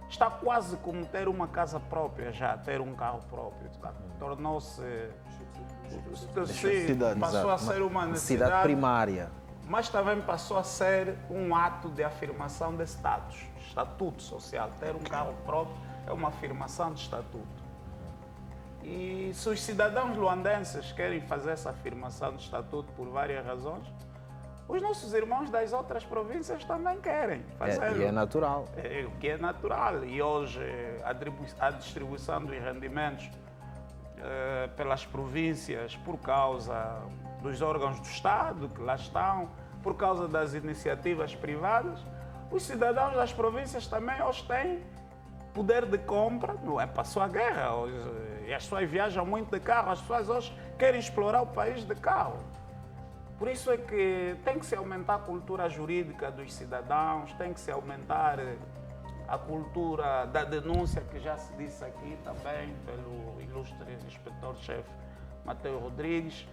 está quase como ter uma casa própria já, ter um carro próprio. Tornou-se... Passou a ser uma necessidade primária. Mas também passou a ser um ato de afirmação de status, estatuto social. Ter um carro próprio é uma afirmação de estatuto. E se os cidadãos luandenses querem fazer essa afirmação de estatuto por várias razões, os nossos irmãos das outras províncias também querem fazer. E é natural. O que é natural. E hoje a distribuição dos rendimentos pelas províncias, por causa dos órgãos do Estado que lá estão, por causa das iniciativas privadas, os cidadãos das províncias também hoje têm poder de compra, não é? Passou a guerra hoje, e as pessoas viajam muito de carro, as pessoas hoje querem explorar o país de carro. Por isso é que tem que se aumentar a cultura jurídica dos cidadãos, tem que se aumentar a cultura da denúncia, que já se disse aqui também pelo ilustre inspetor-chefe Mateus Rodrigues.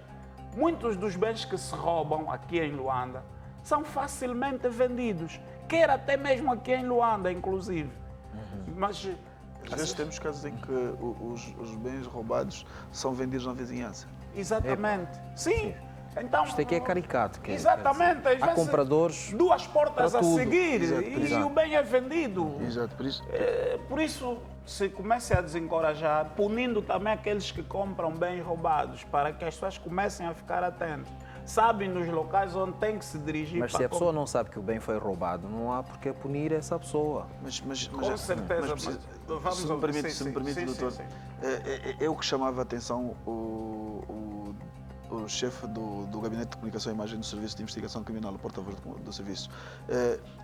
Muitos dos bens que se roubam aqui em Luanda são facilmente vendidos, quer até mesmo aqui em Luanda, inclusive. Mas às vezes temos casos em que os bens roubados são vendidos na vizinhança. Exatamente. Sim. Então, isto aqui é caricato. Exatamente. Às há vezes, compradores duas portas a seguir. Exato. E o bem é vendido. Exato. Por isso, se comece a desencorajar, punindo também aqueles que compram bens roubados, para que as pessoas comecem a ficar atentas. Sabem nos locais onde tem que se dirigir. Mas se a pessoa não sabe que o bem foi roubado, não há por que punir essa pessoa. Com certeza. Se me permite, doutor, eu que chamava a atenção o chefe do Gabinete de Comunicação e Imagem do Serviço de Investigação Criminal, o porta-voz do serviço,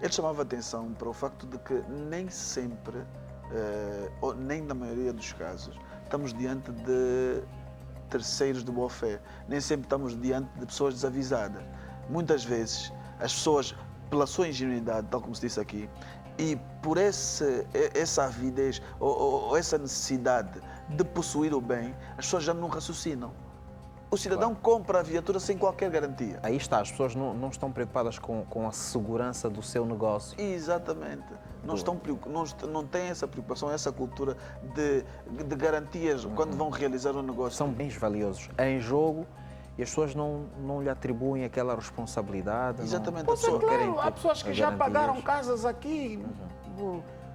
ele chamava a atenção para o facto de que nem sempre, ou nem na maioria dos casos, estamos diante de terceiros de boa fé. Nem sempre estamos diante de pessoas desavisadas. Muitas vezes, as pessoas, pela sua ingenuidade, tal como se disse aqui, e por essa avidez ou essa necessidade de possuir o bem, as pessoas já não raciocinam. O cidadão compra a viatura sem qualquer garantia. Aí está, as pessoas não estão preocupadas com a segurança do seu negócio. Exatamente. Não têm essa preocupação, essa cultura de garantias quando vão realizar um negócio. São bens valiosos em jogo e as pessoas não lhe atribuem aquela responsabilidade. Exatamente. Há pessoas que já pagaram casas aqui,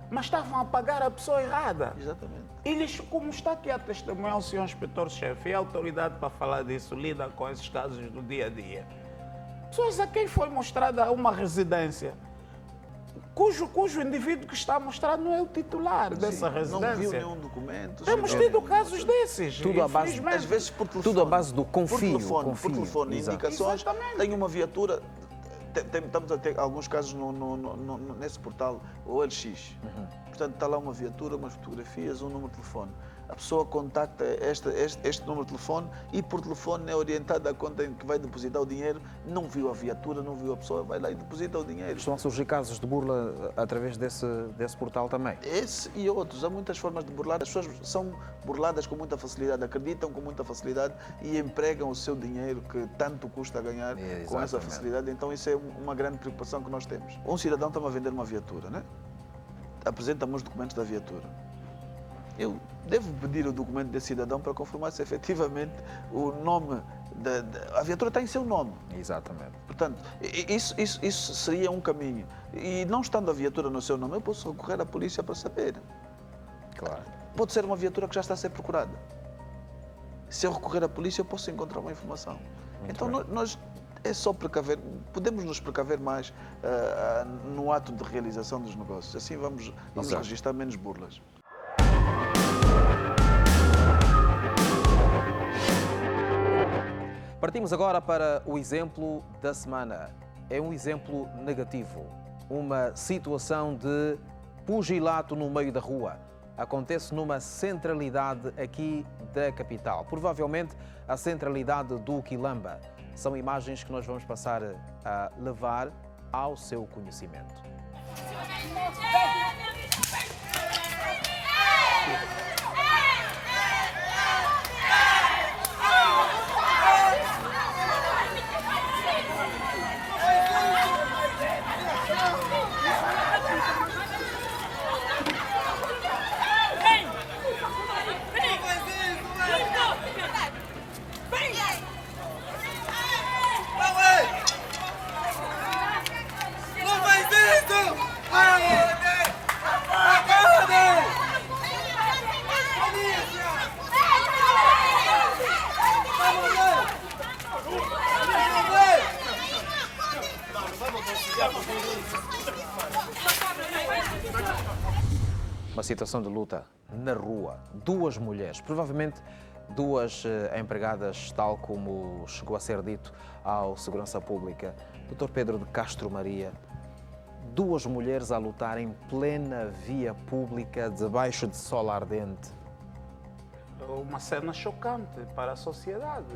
mas estavam a pagar a pessoa errada. Exatamente. Eles, como está aqui a testemunhar o senhor inspetor-chefe e a autoridade para falar disso, lida com esses casos do dia a dia. Pessoas a quem foi mostrada uma residência, cujo indivíduo que está mostrado não é o titular dessa residência. Não viu nenhum documento. Temos tido casos desses. Tudo às vezes por telefone. Tudo à base do confio. Por telefone, indicações. Tem uma viatura. Estamos a ter alguns casos nesse portal, o OLX. Portanto, está lá uma viatura, umas fotografias, um número de telefone. A pessoa contacta este número de telefone e por telefone é orientada à conta em que vai depositar o dinheiro. Não viu a viatura, não viu a pessoa, vai lá e deposita o dinheiro. Estão a surgir casos de burla através desse portal também? Esse e outros. Há muitas formas de burlar. As pessoas são burladas com muita facilidade, acreditam com muita facilidade e empregam o seu dinheiro que tanto custa ganhar com essa facilidade. Então isso é uma grande preocupação que nós temos. Um cidadão está-me a vender uma viatura, né? Apresenta-me os documentos da viatura. Eu devo pedir o documento desse cidadão para confirmar se efetivamente o nome a viatura está em seu nome. Exatamente. Portanto, isso seria um caminho. E não estando a viatura no seu nome, eu posso recorrer à polícia para saber. Claro. Pode ser uma viatura que já está a ser procurada. Se eu recorrer à polícia, eu posso encontrar uma informação. Então, nós é só precaver, podemos nos precaver mais no ato de realização dos negócios. Assim vamos registrar menos burlas. Partimos agora para o exemplo da semana. É um exemplo negativo. Uma situação de pugilato no meio da rua. Acontece numa centralidade aqui da capital. Provavelmente a centralidade do Quilamba. São imagens que nós vamos passar a levar ao seu conhecimento. Uma situação de luta na rua. Duas mulheres, provavelmente duas empregadas, tal como chegou a ser dito ao Segurança Pública, Dr. Pedro de Castro Maria. Duas mulheres a lutar em plena via pública, debaixo de sol ardente. uma cena chocante para a sociedade.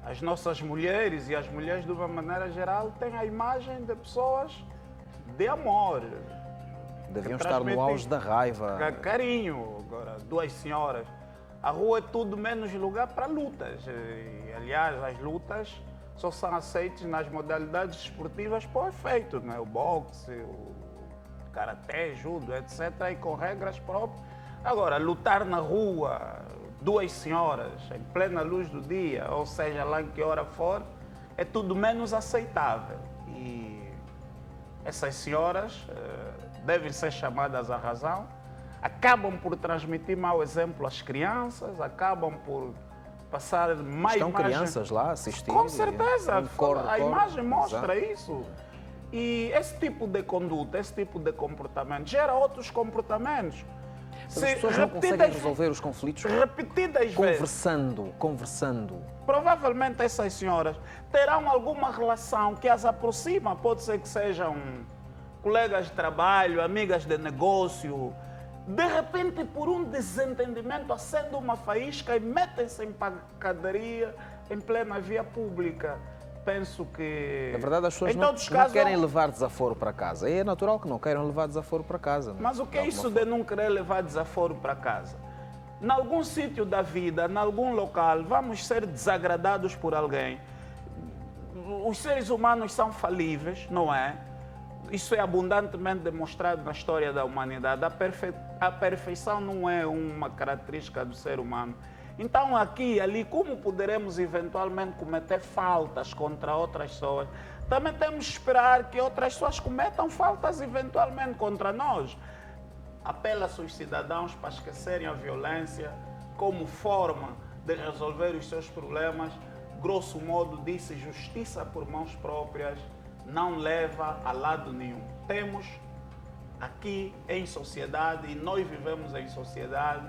As nossas mulheres e as mulheres, de uma maneira geral, têm a imagem de pessoas de amor. Deviam estar no auge da raiva. Carinho. Agora, duas senhoras. A rua é tudo menos lugar para lutas. E, aliás, as lutas só são aceitas nas modalidades esportivas por efeito, né? O boxe, o karatê, judo, etc. E com regras próprias. Agora, lutar na rua, duas senhoras, em plena luz do dia, ou seja, lá em que hora for, é tudo menos aceitável. E essas senhoras devem ser chamadas à razão, acabam por transmitir mau exemplo às crianças, acabam por passar mais Estão imagem... crianças lá a assistir? Com certeza, a imagem mostra Exato. isso. E esse tipo de conduta, esse tipo de comportamento gera outros comportamentos. Mas as pessoas não conseguem resolver os conflitos repetidas conversando. Provavelmente essas senhoras terão alguma relação que as aproxima. Pode ser que sejam colegas de trabalho, amigas de negócio. De repente, por um desentendimento, acendem uma faísca e metem-se em pancadaria em plena via pública. Penso que... Na verdade, as pessoas não querem levar desaforo para casa. É natural que não queiram levar desaforo para casa. Mas o que é isso de não querer levar desaforo para casa? Em algum sítio da vida, em algum local, vamos ser desagradados por alguém. Os seres humanos são falíveis, não é? Isso é abundantemente demonstrado na história da humanidade. A perfeição não é uma característica do ser humano. Então, aqui e ali, como poderemos eventualmente cometer faltas contra outras pessoas, também temos que esperar que outras pessoas cometam faltas eventualmente contra nós. Apela-se aos cidadãos para esquecerem a violência como forma de resolver os seus problemas. Grosso modo, disse, justiça por mãos próprias não leva a lado nenhum. Temos aqui em sociedade, e nós vivemos em sociedade,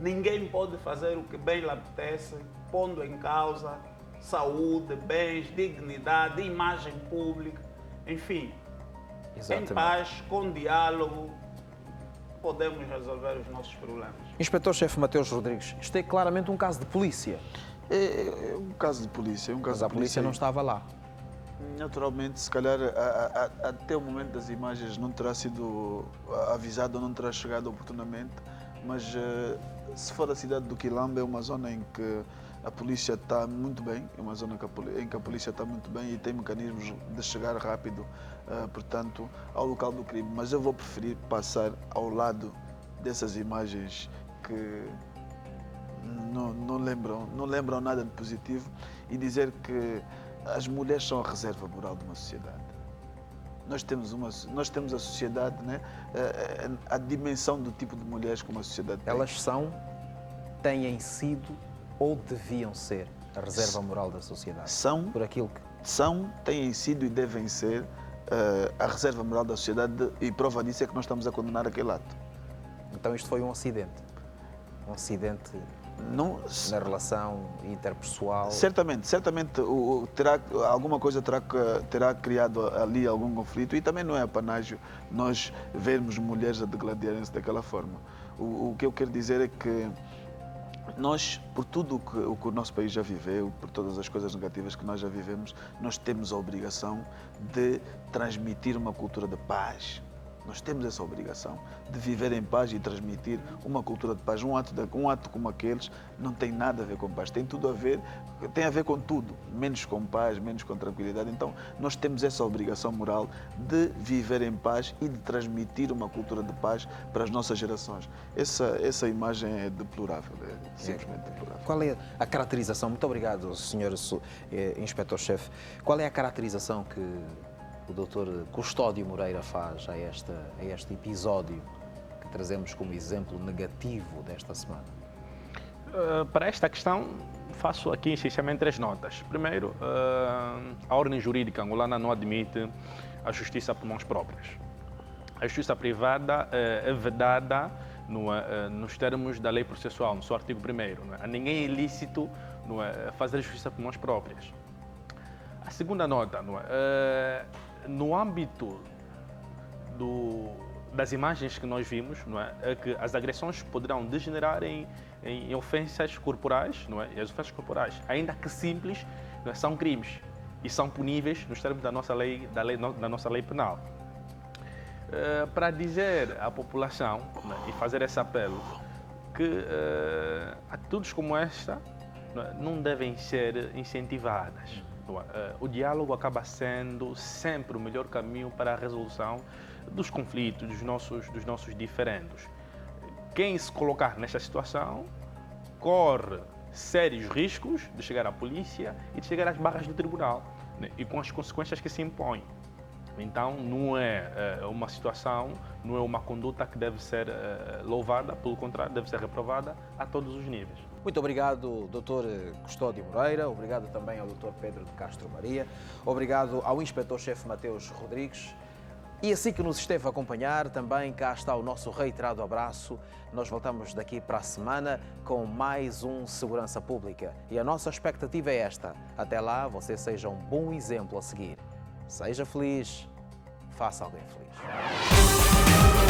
ninguém pode fazer o que bem lhe apetece, pondo em causa saúde, bens, dignidade, imagem pública, enfim. Exatamente. Em paz, com diálogo, podemos resolver os nossos problemas. Inspetor-Chefe Mateus Rodrigues, isto é claramente um caso de polícia. É um caso de polícia. Mas a polícia não estava lá. Naturalmente, se calhar, até o momento das imagens não terá sido avisado ou não terá chegado oportunamente, mas se for a cidade do Quilamba, é uma zona em que a polícia está muito bem, é uma zona em que a polícia está muito bem e tem mecanismos de chegar rápido, portanto, ao local do crime. Mas eu vou preferir passar ao lado dessas imagens que não lembram nada de positivo e dizer que as mulheres são a reserva moral de uma sociedade. Nós temos a sociedade, né? A dimensão do tipo de mulheres que uma sociedade tem. Elas têm sido ou deviam ser a reserva moral da sociedade? Por aquilo que... Têm sido e devem ser a reserva moral da sociedade, e prova disso é que nós estamos a condenar aquele ato. Então isto foi um acidente? Um acidente na relação interpessoal? Certamente alguma coisa terá criado ali algum conflito, e também não é apanágio nós vermos mulheres a degladiarem-se daquela forma. O que eu quero dizer é que nós, por tudo o que o nosso país já viveu, por todas as coisas negativas que nós já vivemos, nós temos a obrigação de transmitir uma cultura de paz. Nós temos essa obrigação de viver em paz e transmitir uma cultura de paz. Um ato como aqueles não tem nada a ver com paz, tem a ver com tudo, menos com paz, menos com tranquilidade. Então, nós temos essa obrigação moral de viver em paz e de transmitir uma cultura de paz para as nossas gerações. Essa imagem é deplorável, é simplesmente deplorável. Qual é a caracterização? Muito obrigado, Sr. Inspetor-Chefe. Qual é a caracterização que o Dr. Custódio Moreira faz a este episódio que trazemos como exemplo negativo desta semana? Para esta questão, faço aqui essencialmente 3 notas. Primeiro, a ordem jurídica angolana não admite a justiça por mãos próprias. A justiça privada é vedada nos termos da lei processual, no seu artigo 1º. A ninguém é ilícito fazer justiça por mãos próprias. A segunda nota, no âmbito das imagens que nós vimos, não é que as agressões poderão degenerar em ofensas corporais, não é? E as ofensas corporais, ainda que simples, não é? São crimes e são puníveis nos termos da nossa lei, da nossa lei penal. Para dizer à população, não é? E fazer esse apelo que atitudes como esta não devem ser incentivadas. O diálogo acaba sendo sempre o melhor caminho para a resolução dos conflitos, dos nossos diferendos. Quem se colocar nesta situação corre sérios riscos de chegar à polícia e de chegar às barras do tribunal, né? E com as consequências que se impõem. Então, não é uma situação, não é uma conduta que deve ser louvada, pelo contrário, deve ser reprovada a todos os níveis. Muito obrigado, Dr. Custódio Moreira, obrigado também ao Dr. Pedro de Castro Maria, obrigado ao Inspetor-Chefe Mateus Rodrigues. E assim que nos esteve a acompanhar, também cá está o nosso reiterado abraço. Nós voltamos daqui para a semana com mais um Segurança Pública. E a nossa expectativa é esta. Até lá, você seja um bom exemplo a seguir. Seja feliz, faça alguém feliz.